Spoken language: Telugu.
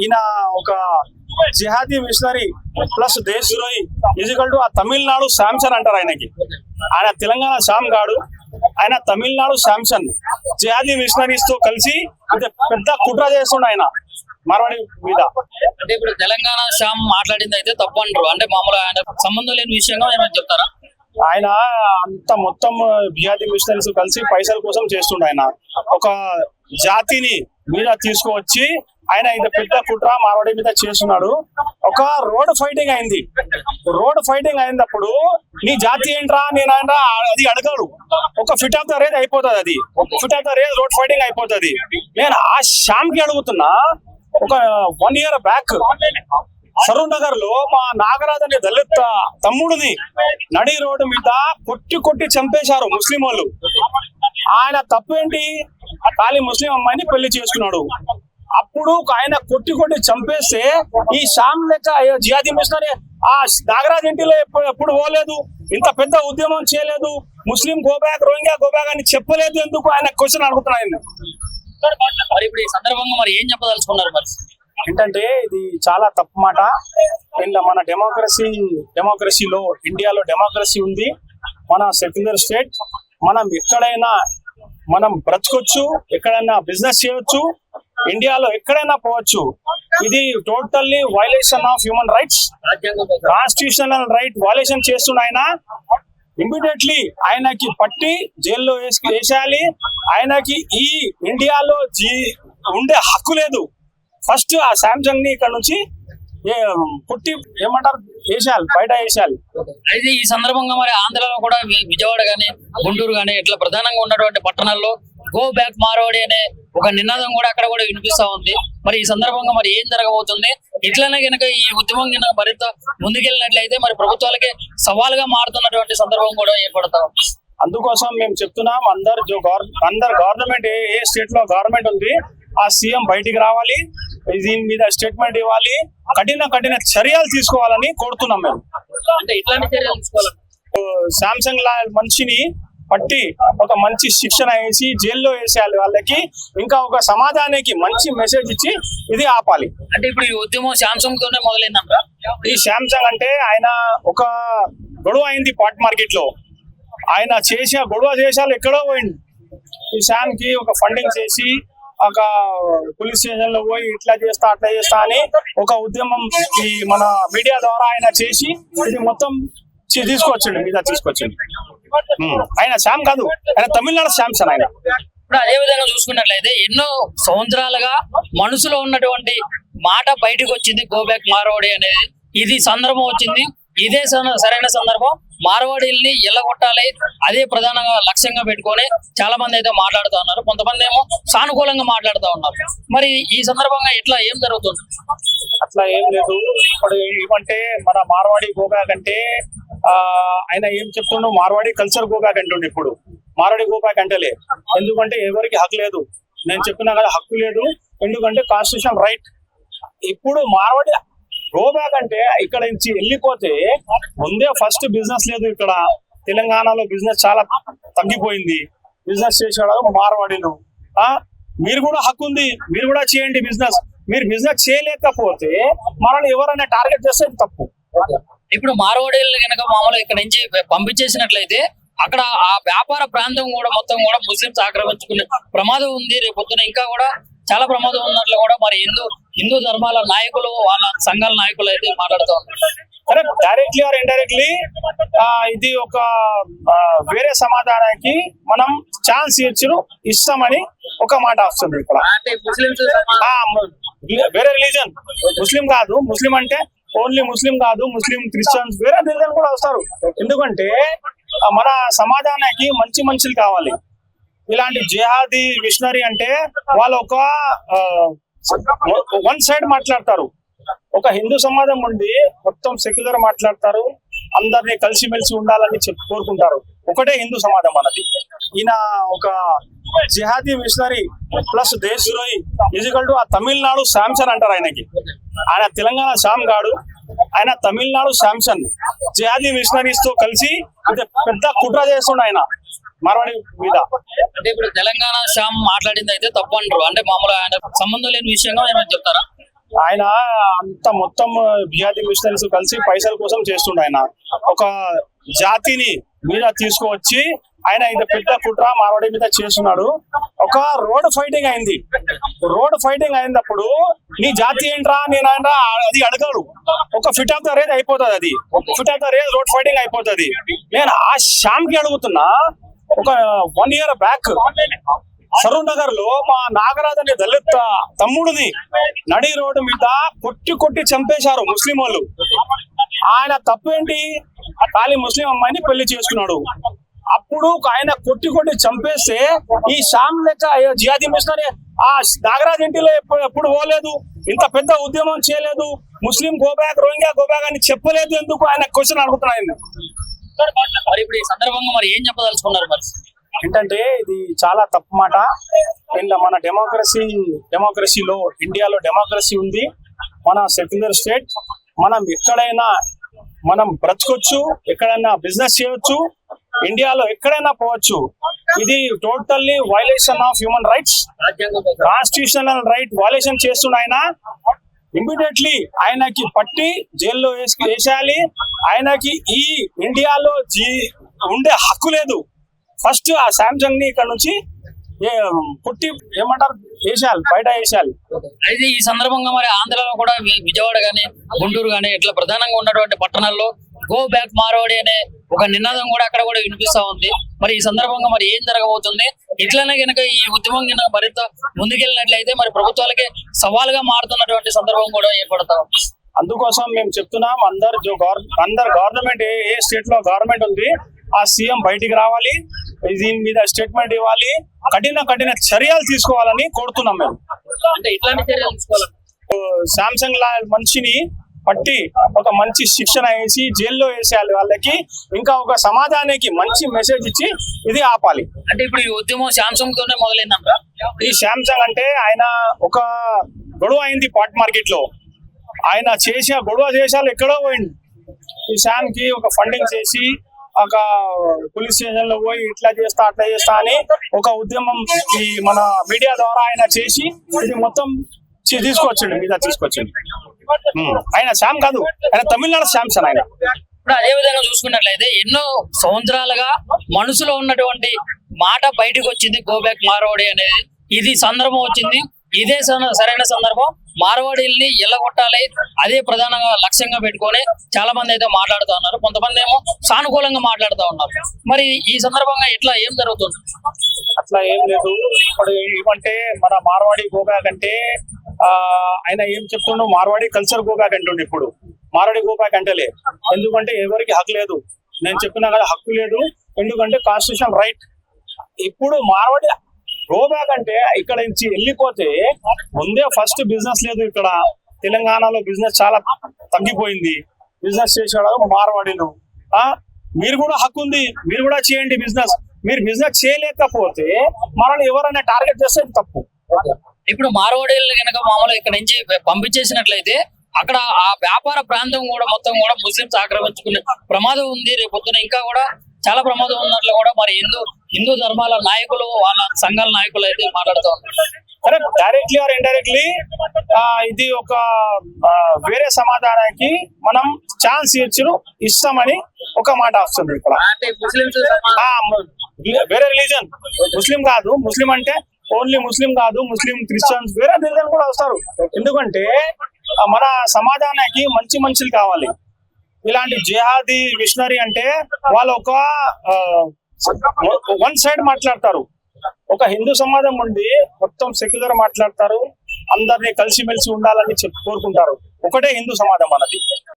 ఈయన ఒక జిహాదీ మిషనరీ ప్లస్ దేశద్రోహి ఈజికల్ టు ఆ తమిళనాడు శాంసన్ అంటారు ఆయనకి. ఆయన తెలంగాణ శ్యామ్ గాడు, ఆయన తమిళనాడు శాంసన్. జిహాదీ మిషనరీస్ తో కలిసి పెద్ద కుట్ర చేస్తుండ ఆయన మార్వాడి మీద. అంటే ఇప్పుడు తెలంగాణ శ్యామ్ మాట్లాడింది అయితే తప్పు అంటారు, అంటే మామూలుగా ఆయన సంబంధం లేని విషయంగా ఏమైనా చెప్తారా? ఆయన అంత మొత్తం జిహాదీ మిషనరీస్ కలిసి పైసల కోసం చేస్తుండ. ఆయన ఒక జాతిని మీద తీసుకువచ్చి ఆయన ఇది పెద్ద కుట్ర మార్వాడి మీద చేస్తున్నాడు. ఒక రోడ్ ఫైటింగ్ అయింది. రోడ్ ఫైటింగ్ అయినప్పుడు నీ జాతి ఏంట్రా నేనంటా అది అడగడు. ఒక ఫిట్ ఆఫ్ ద రేజ్ అయిపోతుంది, అది fit of the rage road fighting అయిపోతుంది. నేను ఆ శ్యామ్ కి అడుగుతున్నా, ఒక 1 year బ్యాక్ సరూర్ నగర్ లో మా నాగరాజ్ అనే దళిత తమ్ముడిని నడి రోడ్డు మీద కొట్టి చంపేశారు ముస్లిం వాళ్ళు. ఆయన తప్పు ఏంటి? ఖాళీ ముస్లిం అమ్మాయిని పెళ్లి చేసుకున్నాడు. అప్పుడు ఆయన కొట్టి చంపేస్తే ఈ శ్యామ్ లెక్క జిహాదీ మిషనరీ ఆ నాగరాజ్ ఇంటిలో ఎప్పుడు పోలేదు, ఇంత పెద్ద ఉద్యమం చేయలేదు, ముస్లిం గోబ్యాక్ రోహింగ్యా గోబ్యాక్ అని చెప్పలేదు. ఎందుకు ఆయన క్వశ్చన్ అడుగుతున్నాను. మరి ఇప్పుడు ఈ సందర్భంగా మరి ఏం చెప్పదలుచుకున్నారు? మరి ఏంటంటే ఇది చాలా తప్పు మాట. మన డెమోక్రసీలో ఇండియాలో డెమోక్రసీ ఉంది. మన సెక్యులర్ స్టేట్, మనం ఎక్కడైనా మనం బ్రతకొచ్చు, ఎక్కడైనా బిజినెస్ చేయొచ్చు, ఇండియాలో ఎక్కడైనా పోవచ్చు. ఇది totally violation of human rights, constitutional right violation చేస్తున్న ఆయన ఇమ్మీడియట్లీ ఆయనకి పట్టి జైల్లో వేసేయాలి. ఆయనకి ఈ ఇండియాలో ఉండే హక్కు లేదు. ఫస్ట్ ఆ శాంసంగ్ ని ఇక్కడ నుంచి పుట్టి ఏమంటారు వేసేయాలి, బయట వేసేయాలి. అయితే ఈ సందర్భంగా మరి ఆంధ్రలో కూడా విజయవాడ గానీ గుంటూరు గానీ ఇట్లా ప్రధానంగా ఉన్నటువంటి పట్టణాల్లో గో బ్యాక్ మార్వాడి అనే ఒక నినాదం కూడా అక్కడ కూడా వినిపిస్తా ఉంది. మరి ఈ సందర్భంగా మరి ఏం జరగబోతుంది? ఇట్లనే కనుక ఈ ఉద్యమం కనుక మరింత ముందుకెళ్ళినట్లయితే మరి ప్రభుత్వాలకే సవాలుగా మారుతున్నటువంటి సందర్భం కూడా ఏర్పడతాం. అందుకోసం మేము చెప్తున్నాం, అందరు గవర్నమెంట్ ఏ స్టేట్ లో గవర్నమెంట్ ఉంది ఆ సీఎం బయటికి రావాలి, దీని మీద స్టేట్మెంట్ ఇవ్వాలి, కఠిన చర్యలు తీసుకోవాలని కోరుతున్నాం మేము. అంటే ఇట్లాంటి చర్యలు తీసుకోవాలి. శాంసంగ్ లా మనిషిని పట్టి ఒక మంచి శిక్షణ వేసి జైల్లో వేసేయాలి వాళ్ళకి. ఇంకా ఒక సమాజానికి మంచి మెసేజ్ ఇచ్చి ఇది ఆపాలి. అంటే ఇప్పుడు ఈ ఉద్యమం శాంసంగ్ తోనే మొదలైందంట. ఈ శాంసంగ్ అంటే ఆయన ఒక గొడవ అయింది పాట్ మార్కెట్ లో, ఆయన గొడవ చేశాలు ఎక్కడో పోయింది. ఈ శ్యామ్ కి ఒక ఫండింగ్ చేసి ఒక పోలీస్ స్టేషన్ లో పోయి ఇట్లా చేస్తా అట్లా చేస్తా అని ఒక ఉద్యమం ఈ మన మీడియా ద్వారా ఆయన చేసి ఇది మొత్తం తీసుకొచ్చిండు, మీద తీసుకొచ్చిండు. ఆయన శ్యామ్ కాదు, ఆయన తమిళనాడు శాంసన్ ఆయన. ఇప్పుడు అదే విధంగా చూసుకున్నట్లయితే ఎన్నో సంవత్సరాలుగా మనసులో ఉన్నటువంటి మాట బయటకు వచ్చింది, గో బ్యాక్ మార్వాడి అనేది. ఇది సందర్భం వచ్చింది, ఇదే సరైన సందర్భం. మార్వాడీల్ని ఎల్లగొట్టాలి, అదే ప్రధానంగా లక్ష్యంగా పెట్టుకొని చాలా మంది అయితే మాట్లాడుతూ ఉన్నారు. కొంతమంది ఏమో సానుకూలంగా మాట్లాడుతూ ఉన్నారు. మరి ఈ సందర్భంగా ఇట్లా ఏం జరుగుతుంది? అట్లా ఏం లేదు. ఇప్పుడు ఏమంటే మన మార్వాడి గోబ్యాక్ అంటే ఆయన ఏం చెప్తుండో మార్వాడి కల్చర్ గోబ్యాక్ అంటుండే. ఇప్పుడు మార్వాడి గోబ్యాక్ అంటేలే, ఎందుకంటే ఎవరికి హక్కు లేదు. నేను చెప్పినా కదా హక్కు లేదు, ఎందుకంటే కాన్స్టిట్యూషన్ రైట్. ఇప్పుడు మార్వాడి గోబ్యాక్ అంటే ఇక్కడ నుంచి వెళ్ళిపోతే ముందే ఫస్ట్ బిజినెస్ లేదు. ఇక్కడ తెలంగాణలో బిజినెస్ చాలా తగ్గిపోయింది. బిజినెస్ చేసేవాడు మార్వాడీలు. మీరు కూడా హక్కు ఉంది, మీరు కూడా చేయండి బిజినెస్. మీరు బిజినెస్ చేయలేకపోతే మనల్ని ఎవరైనా టార్గెట్ చేస్తే తప్పు. ఇప్పుడు మార్వాడీలు కనుక మామూలుగా ఇక్కడ నుంచి పంపించేసినట్లయితే అక్కడ ఆ వ్యాపార ప్రాంతం కూడా మొత్తం కూడా ముస్లింస్ ఆక్రమించుకునే ప్రమాదం ఉంది. రేపొద్దున ఇంకా కూడా చాలా ప్రమాదం ఉన్నట్లు కూడా మరి హిందూ ధర్మాల నాయకులు, వాళ్ళ సంఘాల నాయకులు అయితే మాట్లాడుతూ ఉన్నారు. కరెక్ట్, డైరెక్ట్లీ ఆర్ ఇండైరెక్ట్లీ ఇది ఒక వేరే సమాధానానికి మనం ఛాన్స్ ఇస్తామని ఒక మాట వస్తుంది ఇక్కడ. వేరే రిలీజన్ ముస్లిం కాదు, ముస్లిం అంటే ఓన్లీ ముస్లిం కాదు, ముస్లిం క్రిస్టియన్స్ వేరే రిలీజన్ కూడా వస్తారు. ఎందుకంటే మన సమాజానికి మంచి మనుషులు కావాలి. ఇలాంటి జిహాదీ మిషనరీ అంటే వాళ్ళు ఒక వన్ సైడ్ మాట్లాడతారు. ఒక హిందూ సమాజం ఉండి మొత్తం సెక్యులర్ మాట్లాడతారు, అందరినీ కలిసిమెలిసి ఉండాలని కోరుకుంటారు. ఒకటే హిందూ సమాజం మనది. ఈయన ఒక జిహాదీ మిషనరీ ప్లస్ దేశద్రోహి ఈజికల్ టు ఆ తమిళనాడు శాంసన్ అంటారు ఆయనకి. ఆయన తెలంగాణ శ్యామ్ గాడు, ఆయన తమిళనాడు శాంసన్. జిహాదీ మిషనరీస్ తో కలిసి పెద్ద కుట్ర చేస్తుండ ఆయన మార్వాడి మీద. అంటే ఇప్పుడు తెలంగాణ శ్యామ్ మాట్లాడింది అయితే తప్పు అంటారు, అంటే మామూలుగా ఆయన సంబంధం లేని విషయంగా ఏమైనా చెప్తారా? ఆయన అంత మొత్తం బిహారీ మిషనరీస్ కలిసి పైసల కోసం చేస్తుండ ఆయన ఒక జాతిని మీద తీసుకువచ్చి ఆయన ఇది పెద్ద కుట్ర మార్వాడి మీద చేస్తున్నాడు. ఒక రోడ్ ఫైటింగ్ అయింది. రోడ్ ఫైటింగ్ అయినప్పుడు నీ జాతి ఏంట్రా నేనంట్రా అది అడగాడు. ఒక ఫిట్ ఆఫ్ ద రేజ్ అయిపోతుంది. అది fit of the rage road fighting అయిపోతుంది. నేను ఆ శ్యామ్ కి అడుగుతున్నా, ఒక 1 year బ్యాక్ సరూర్ నగర్ లో మా నాగరాజ్ అనే దళిత తమ్ముడిని నడి రోడ్డు మీద కొట్టి చంపేశారు ముస్లిం వాళ్ళు. ఆయన తప్పేంటి? ఖాళీ ముస్లిం అమ్మాయిని పెళ్లి చేసుకున్నాడు. అప్పుడు ఆయన కొట్టి చంపేస్తే ఈ శ్యామ్ లెక్క జిహాదీ మిషనరీ ఆ నాగరాజ్ ఇంటిలో ఎప్పుడు పోలేదు, ఇంత పెద్ద ఉద్యమం చేయలేదు, ముస్లిం గోబ్యాక్ రోహింగ్యా గోబ్యాక్ అని చెప్పలేదు. ఎందుకు ఆయన క్వశ్చన్ అడుగుతున్నాను. మరి ఇప్పుడు ఈ సందర్భంగా మరి ఏం చెప్పదలుచుకున్నారు? మరి ఏంటంటే ఇది చాలా తప్పు మాట. మన డెమోక్రసీలో ఇండియాలో డెమోక్రసీ ఉంది. మన సెక్యులర్ స్టేట్. మనం ఎక్కడైనా మనం బ్రతకొచ్చు, ఎక్కడైనా బిజినెస్ చేయొచ్చు, ఇండియాలో ఎక్కడైనా పోవచ్చు. ఇది totally violation of human rights, constitutional right violation చేస్తున్న ఆయన ఇమ్మీడియట్లీ ఆయనకి పట్టి జైల్లో వేసేయాలి. ఆయనకి ఈ ఇండియాలో ఉండే హక్కు లేదు. ఫస్ట్ ఆ శాంసంగ్ ని ఇక్కడ నుంచి కొట్టి ఏమంటారు వేసేయాలి, బయట వేసేయాలి. అయితే ఈ సందర్భంగా మరి ఆంధ్రలో కూడా విజయవాడ గానీ గుంటూరు గానీ ఇట్లా ప్రధానంగా ఉన్నటువంటి పట్టణాల్లో గో బ్యాక్ మార్వాడి అనే ఒక నినాదం కూడా అక్కడ కూడా వినిపిస్తా ఉంది. మరి ఈ సందర్భంగా మరి ఏం జరగబోతుంది? ఇట్లనే కనుక ఈ ఉద్యమం కనుక మరింత ముందుకెళ్ళినట్లయితే మరి ప్రభుత్వాలకి సవాలుగా మారుతున్నటువంటి సందర్భం కూడా ఏర్పడతాం. అందుకోసం మేము చెప్తున్నాం, అందరు గవర్నమెంట్ ఏ స్టేట్ లో గవర్నమెంట్ ఉంది ఆ సీఎం బయటికి రావాలి, దీని మీద స్టేట్మెంట్ ఇవ్వాలి, కఠిన చర్యలు తీసుకోవాలని కోరుతున్నాం మేము. అంటే ఇట్లాంటి చర్యలు తీసుకోవాలి. శాంసంగ్ లా మనిషిని పట్టి ఒక మంచి శిక్షణ వేసి జైల్లో వేసేయాలి వాళ్ళకి. ఇంకా ఒక సమాజానికి మంచి మెసేజ్ ఇచ్చి ఇది ఆపాలి. అంటే ఇప్పుడు ఈ ఉద్యమం శాంసంగ్ తోనే మొదలైందంట. ఈ శాంసంగ్ అంటే ఆయన ఒక గొడవ అయింది పాట్ మార్కెట్ లో. ఆయన గొడవ చేశాలు ఎక్కడో పోయింది. ఈ శామ్ కి ఒక ఫండింగ్ చేసి ఒక పోలీస్ స్టేషన్ లో పోయి ఇట్లా చేస్తా అట్లా చేస్తా అని ఒక ఉద్యమం ఈ మన మీడియా ద్వారా ఆయన చేసి ఇది మొత్తం తీసుకొచ్చిండు. ఆయన శ్యామ్ కాదు, ఆయన తమిళనాడు శాంసన్ ఆయన. ఇప్పుడు అదే విధంగా చూసుకున్నట్లయితే ఎన్నో సంవత్సరాలుగా మనసులో ఉన్నటువంటి మాట బయటకు వచ్చింది గో బ్యాక్ మార్వాడి అనేది. ఇది సందర్భం వచ్చింది. ఇదే సరైన సందర్భం. మార్వాడీల్ని ఎల్లగొట్టాలి, అదే ప్రధానంగా లక్ష్యంగా పెట్టుకొని చాలా మంది అయితే మాట్లాడుతూ ఉన్నారు. కొంతమంది ఏమో సానుకూలంగా మాట్లాడుతూ ఉన్నారు. మరి ఈ సందర్భంగా ఇట్లా ఏం జరుగుతుంది? అట్లా ఏం లేదు. ఇప్పుడు ఏమంటే మన మార్వాడి గోబ్యాక్ అంటే ఆయన ఏం చెప్తుండో మార్వాడి కల్చర్ గోబ్యాక్ అంటుండే. ఇప్పుడు మార్వాడి గోబ్యాక్ అంటేలే. ఎందుకంటే ఎవరికి హక్కు లేదు. నేను చెప్పినా కదా హక్కు లేదు. ఎందుకంటే కాన్స్టిట్యూషన్ రైట్. ఇప్పుడు మార్వాడి గోబ్యాక్ అంటే ఇక్కడ నుంచి వెళ్ళిపోతే ముందే ఫస్ట్ బిజినెస్ లేదు. ఇక్కడ తెలంగాణలో బిజినెస్ చాలా తగ్గిపోయింది. బిజినెస్ చేసేవాళ్ళు మార్వాడీలు. మీరు కూడా హక్కు ఉంది, మీరు కూడా చేయండి బిజినెస్. మీరు బిజినెస్ చేయలేకపోతే మనల్ని ఎవరైనా టార్గెట్ చేస్తే తప్పు. ఇప్పుడు మార్వాడీలు కనుక మామూలుగా ఇక్కడ నుంచి పంపించేసినట్లయితే అక్కడ ఆ వ్యాపార ప్రాంతం కూడా మొత్తం కూడా ముస్లింస్ ఆక్రమించుకునే ప్రమాదం ఉంది. రేపు పొద్దున ఇంకా కూడా చాలా ప్రమాదం ఉన్నట్లు కూడా మరి హిందూ ధర్మాల నాయకులు, వాళ్ళ సంఘాల నాయకులు అయితే మాట్లాడుతూ ఉన్నారు. కరెక్ట్. డైరెక్ట్లీ ఆర్ ఇండైరెక్ట్లీ ఇది ఒక వేరే సమాధానానికి మనం ఛాన్స్ ఇస్తామని ఒక మాట వస్తుంది ఇక్కడ. వేరే రిలీజన్ ముస్లిం కాదు. ముస్లిం అంటే ఓన్లీ ముస్లిం కాదు, ముస్లిం క్రిస్టియన్స్ వేరే రిలీజన్ కూడా వస్తారు. ఎందుకంటే మన సమాధానానికి మంచి మనుషులు కావాలి. ఇలాంటి జిహాదీ మిషనరీ అంటే వాళ్ళు ఒక వన్ సైడ్ మాట్లాడతారు. ఒక హిందూ సమాజం ఉండి మొత్తం సెక్యులర్ మాట్లాడతారు. అందరినీ కలిసిమెలిసి ఉండాలని కోరుకుంటారు. ఒకటే హిందూ సమాజం అన్నది.